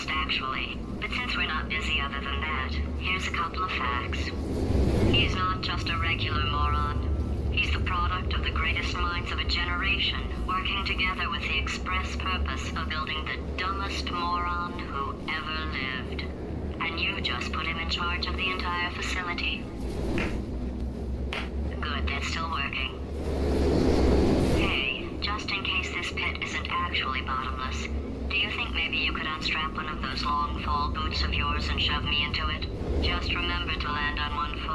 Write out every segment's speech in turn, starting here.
fast, actually. But since we're not busy other than that, here's a couple of facts. He's not just a regular moron. He's the product of the greatest minds of a generation, working together with the express purpose of building the dumbest moron who ever lived. And you just put him in charge of the entire facility. Good, that's still working. Hey, just in case this pit isn't actually bottomless, do you think maybe you could unstrap one of those long fall boots of yours and shove me into it? Just remember to land on one foot.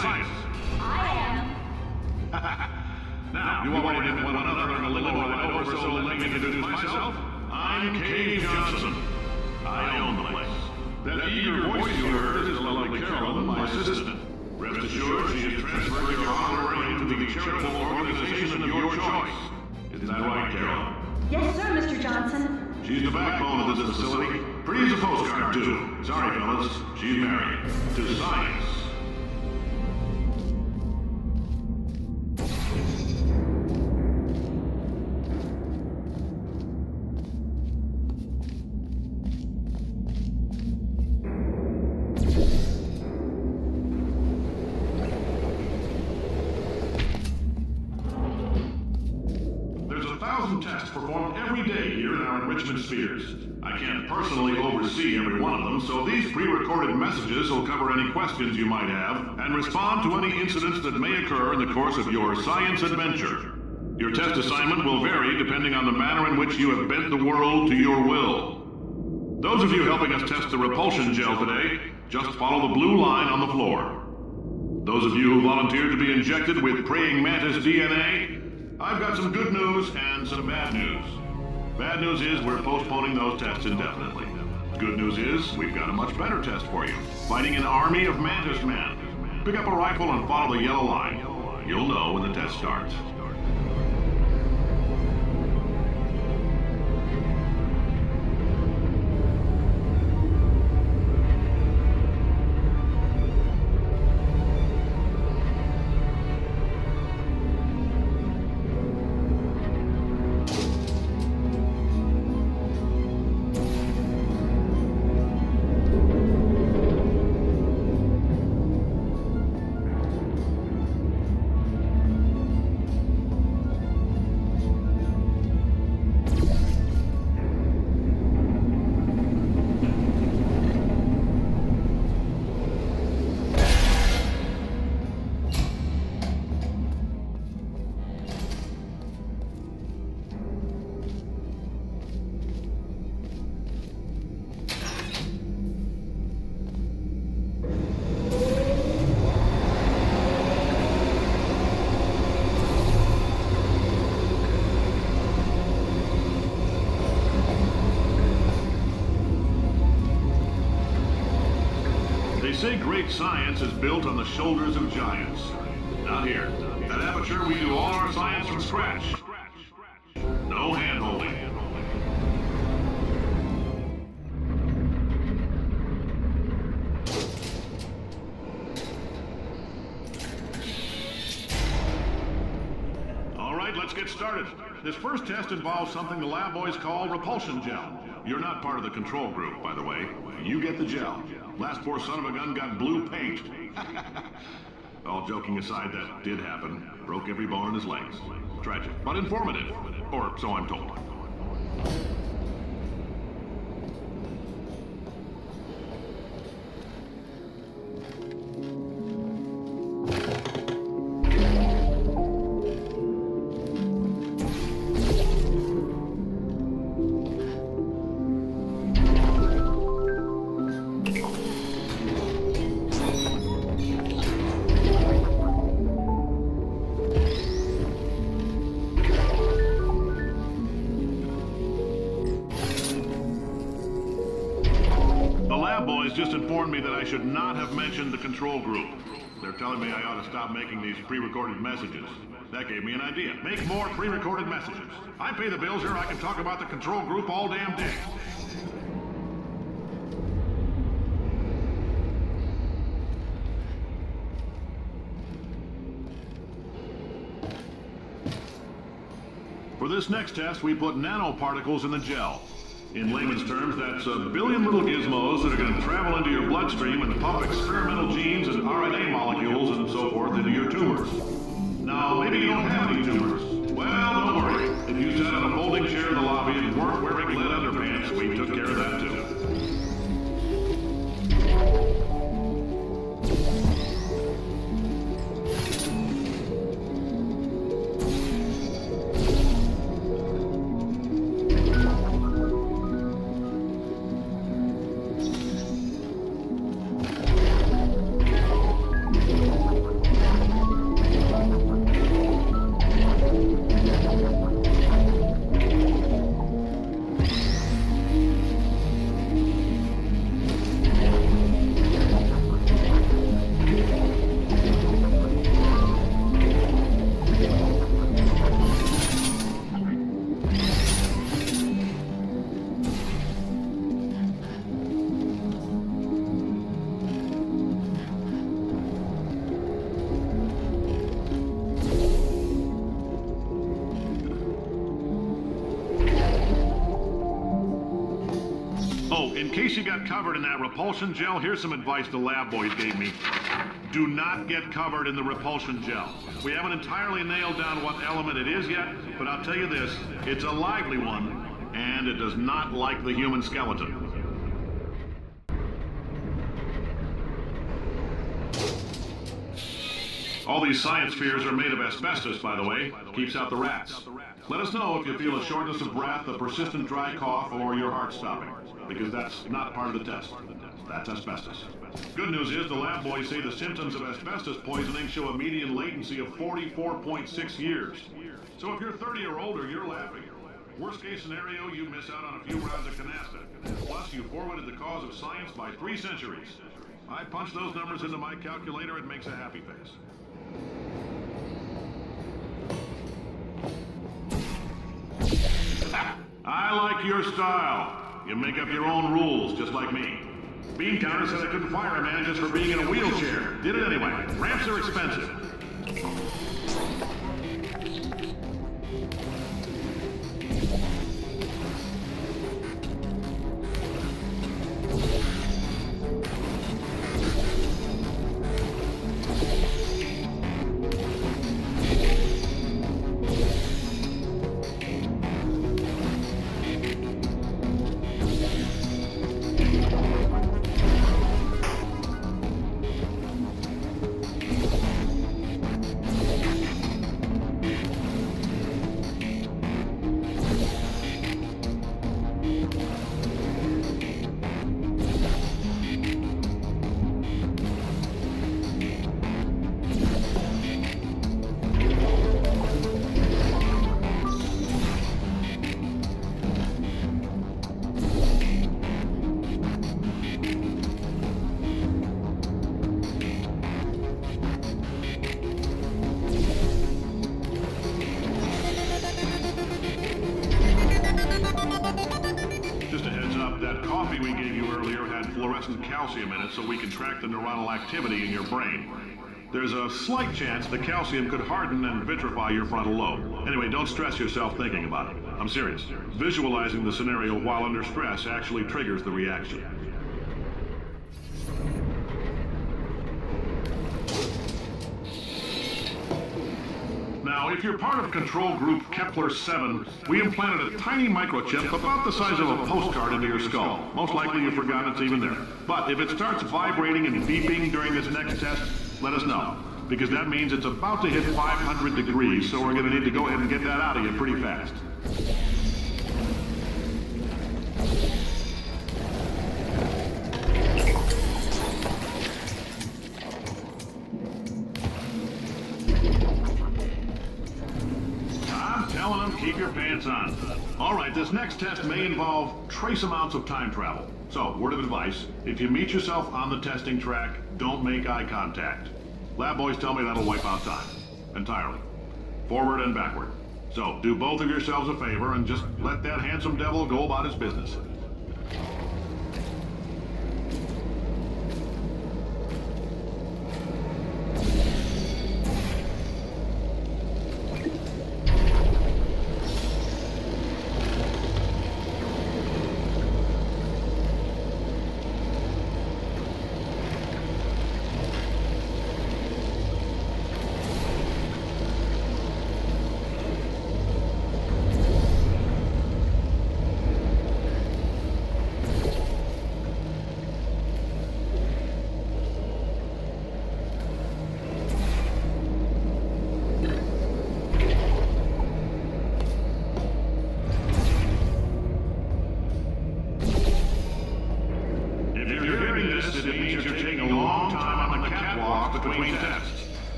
science? I am. Now, you already did one another and a little ride over, so let me introduce myself. I'm Cave Johnson. I own the place. That eager voice you heard is the lovely Carolyn, my assistant. Rest assured, she has transferred your honor into the charitable organization of your choice. Isn't that right, Carolyn? Yes, sir, Mr. Johnson. She's the backbone of this facility. Pretty as a postcard, too. Sorry, fellas. She's married. To science. Tests performed every day here in our enrichment spheres. I can't personally oversee every one of them, so these pre-recorded messages will cover any questions you might have and respond to any incidents that may occur in the course of your science adventure. Your test assignment will vary depending on the manner in which you have bent the world to your will. Those of you helping us test the repulsion gel today, just follow the blue line on the floor. Those of you who volunteered to be injected with praying mantis DNA, I've got some good news and some bad news. Bad news is we're postponing those tests indefinitely. Good news is we've got a much better test for you. Fighting an army of mantis men. Pick up a rifle and follow the yellow line. You'll know when the test starts. They say great science is built on the shoulders of giants. Not here. At Aperture, we do all our science from scratch. No hand-holding. All right, let's get started. This first test involves something the lab boys call repulsion gel. You're not part of the control group, by the way. You get the gel. Last poor son of a gun got blue paint. All joking aside, that did happen. Broke every bone in his legs. Tragic, but informative. Or so I'm told. Boys just informed me that I should not have mentioned the control group. They're telling me I ought to stop making these pre-recorded messages. That gave me an idea. Make more pre-recorded messages. I pay the bills here, I can talk about the control group all damn day. For this next test, we put nanoparticles in the gel. In layman's terms, that's a billion little gizmos that are going to travel into your bloodstream and pump experimental genes and RNA molecules and so forth into your tumors. Now, maybe you don't have any tumors. Well, don't worry. If you sat on a folding chair in the lobby and weren't wearing lead underpants, we took care of that too. Oh, in case you got covered in that repulsion gel, here's some advice the lab boys gave me. Do not get covered in the repulsion gel. We haven't entirely nailed down what element it is yet, but I'll tell you this, it's a lively one, and it does not like the human skeleton. All these science spheres are made of asbestos, by the way. Keeps out the rats. Let us know if you feel a shortness of breath, a persistent dry cough, or your heart stopping, because that's not part of the test. That's asbestos. Good news is the lab boys say the symptoms of asbestos poisoning show a median latency of 44.6 years. So if you're 30 or older, you're laughing. Worst case scenario, you miss out on a few rounds of canasta. Plus, you forwarded the cause of science by 3 centuries. I punch those numbers into my calculator, it makes a happy face. I like your style. You make up your own rules, just like me. Bean Counter said I couldn't fire a man just for being in a wheelchair. Did it anyway. Ramps are expensive. Calcium in it so we can track the neuronal activity in your brain. There's a slight chance the calcium could harden and vitrify your frontal lobe. Anyway, don't stress yourself thinking about it. I'm serious. Visualizing the scenario while under stress actually triggers the reaction. Now, if you're part of control group Kepler 7, we implanted a tiny microchip about the size of a postcard into your skull. Most likely you've forgotten it's even there. But if it starts vibrating and beeping during this next test, let us know. Because that means it's about to hit 500 degrees, so we're going to need to go ahead and get that out of you pretty fast. Keep your pants on. All right, this next test may involve trace amounts of time travel. So, word of advice, if you meet yourself on the testing track, don't make eye contact. Lab boys tell me that'll wipe out time. Entirely. Forward and backward. So, do both of yourselves a favor and just let that handsome devil go about his business.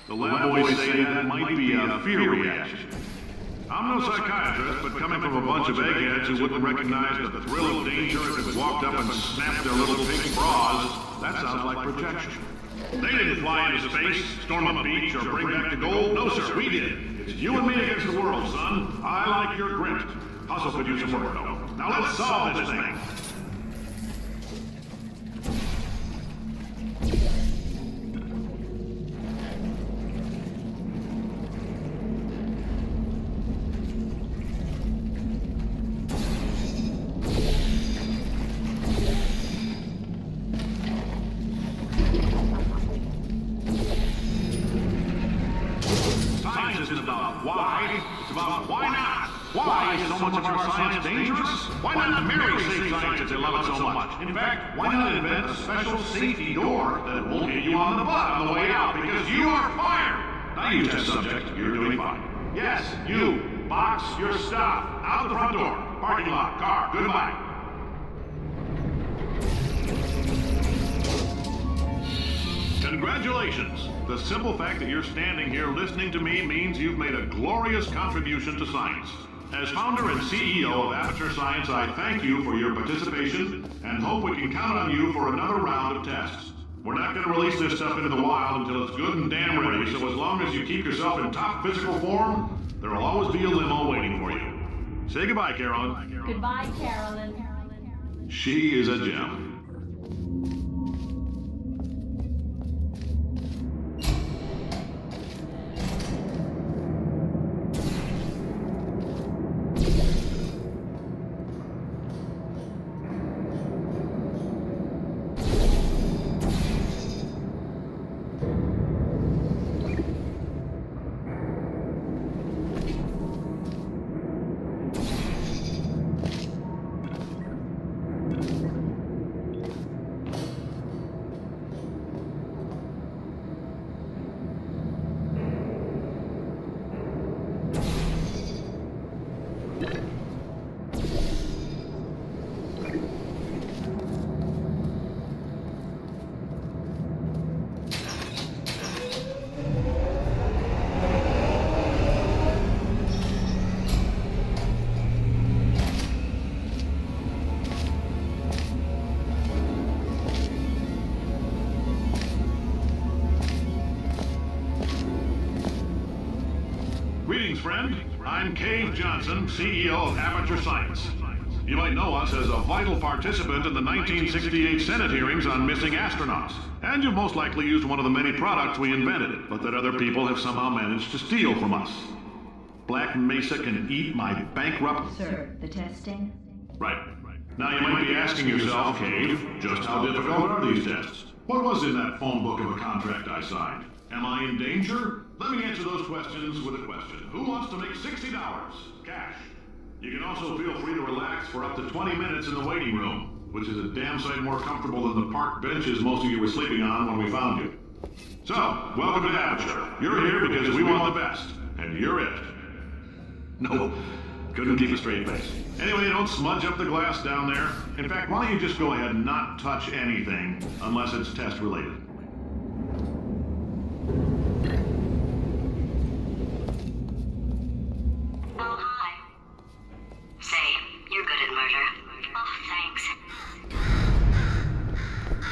The lab boys say that might be a fear reaction. I'm no psychiatrist, but coming from a bunch of eggheads who wouldn't recognize the thrill of danger if it walked up and snapped their little pink bras, that sounds like projection. They didn't fly into space, storm a beach, or bring back the gold. No, sir, we did. It's you and me against the world, son. I like your grit. Hustle could use some work, though. Now let's solve this thing. isn't about why, it's about why not. Why is so much of our science dangerous? Why not merely save science if they love it so much? In fact, why not invent a special safety door that won't hit you on the butt on the way out because you are fired? Now you test subject, you're doing fine. Yes, you. Box your stuff. Out the front door. Parking lot. Car. Goodbye. Congratulations! The simple fact that you're standing here listening to me means you've made a glorious contribution to science. As founder and CEO of Aperture Science, I thank you for your participation and hope we can count on you for another round of tests. We're not going to release this stuff into the wild until it's good and damn ready, so as long as you keep yourself in top physical form, there will always be a limo waiting for you. Say goodbye, Carolyn. Goodbye, Carolyn. She is a gem. Greetings, friend. I'm Cave Johnson, CEO of Aperture Science. You might know us as a vital participant in the 1968 Senate hearings on missing astronauts. And you've most likely used one of the many products we invented, but that other people have somehow managed to steal from us. Black Mesa can eat my bankrupt... Sir, the testing? Right. Now you might be asking yourself, Cave, just how difficult are these tests? What was in that phone book of a contract I signed? Am I in danger? Let me answer those questions with a question. Who wants to make $60? Cash. You can also feel free to relax for up to 20 minutes in the waiting room, which is a damn sight more comfortable than the park benches most of you were sleeping on when we found you. So, welcome to Aperture. You're here because we want the best, and you're it. No, couldn't keep a straight face. Anyway, don't smudge up the glass down there. In fact, why don't you just go ahead and not touch anything unless it's test related. Oh, hi. Say, you're good at murder. Oh, thanks.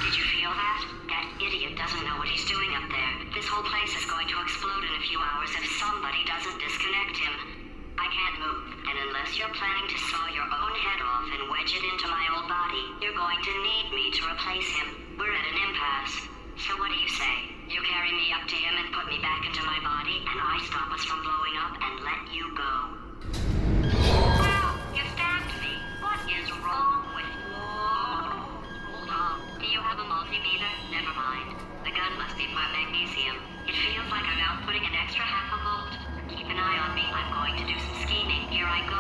Did you feel that? That idiot doesn't know what he's doing up there. This whole place is going to explode in a few hours if somebody doesn't disconnect him. I can't move, and unless you're planning to saw your own head off and wedge it into my old body, you're going to need me to replace him. We're at an impasse. So what do you say? You carry me up to him and put me back into my body, and I stop us from blowing up and let you go. Well, you stabbed me. What is wrong with you? Hold on. Do you have a multimeter? Never mind. The gun must be part magnesium. It feels like I'm outputting an extra half a volt. Keep an eye on me. I'm going to do some scheming. Here I go.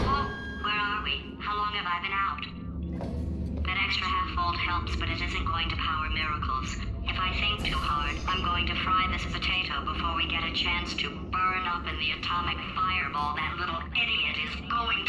Oh, where are we? How long have I been out? That extra half volt helps, but it isn't going to power miracles. If I think too hard, I'm going to fry this potato before we get a chance to burn up in the atomic fireball that little idiot is going...